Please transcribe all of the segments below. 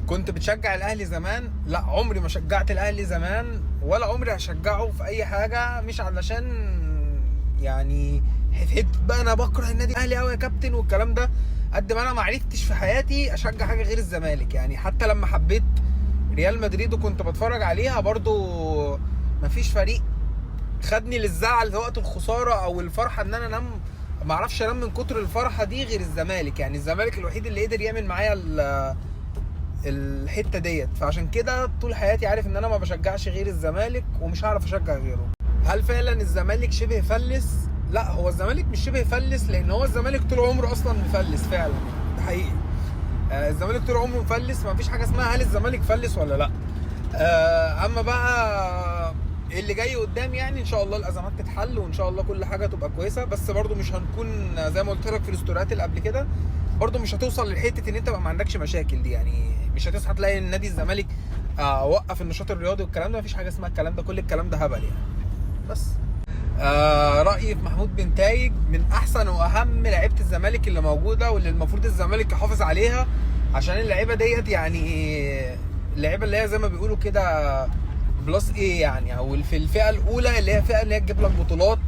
كنت بتشجع الاهلي زمان؟ لا، عمري ما شجعت الاهلي زمان ولا عمري هشجعه في اي حاجه. مش علشان يعني حته بقى انا بكره النادي الاهلي قوي يا كابتن والكلام ده، قد ما انا ما عرفتش في حياتي اشجع حاجه غير الزمالك. يعني حتى لما حبيت ريال مدريد وكنت بتفرج عليها برضو مفيش فريق خدني للزعل وقت الخساره او الفرحه ان انا انام ما اعرفش انام من كتر الفرحه دي غير الزمالك. يعني الزمالك الوحيد اللي قدر يعمل معايا الحته ديت. فعشان كده طول حياتي عارف ان انا ما بشجعش غير الزمالك ومش هعرف اشجع غيره. هل فعلا الزمالك شبه فلس؟ لا، هو الزمالك مش شبه فلس، لان هو الزمالك طول عمره اصلا مفلس فعلا. ده حقيقي. الزمالك طول عمره مفلس، ما فيش حاجه اسمها هل الزمالك فلس ولا لا. اما بقى اللي جاي قدام، يعني ان شاء الله الازمات تتحل وان شاء الله كل حاجه تبقى كويسه. بس برضو مش هنكون زي ما قلت لك في الاستوريات اللي قبل كده، برضو مش هتوصل لحته ان انت بقى ما عندكش مشاكل دي. يعني مش هتصحى تلاقي النادي الزمالك وقف النشاط الرياضي والكلام ده. مفيش حاجه اسمها الكلام ده، كل الكلام ده هبل يعني. بس رأيي في محمود بنتايج من احسن واهم لعيبه الزمالك اللي موجوده، واللي المفروض الزمالك يحافظ عليها، عشان اللعيبه ديت يعني اللعيبه اللي هي زي ما بيقولوا كده بلس ايه يعني، او في الفئه الاولى اللي هي الفئه اللي هي تجيب لك بطولات،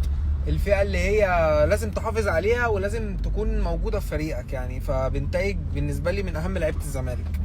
الفئه اللي هي لازم تحافظ عليها ولازم تكون موجوده في فريقك يعني. فبنتايج بالنسبه لي من اهم لعيبه الزمالك.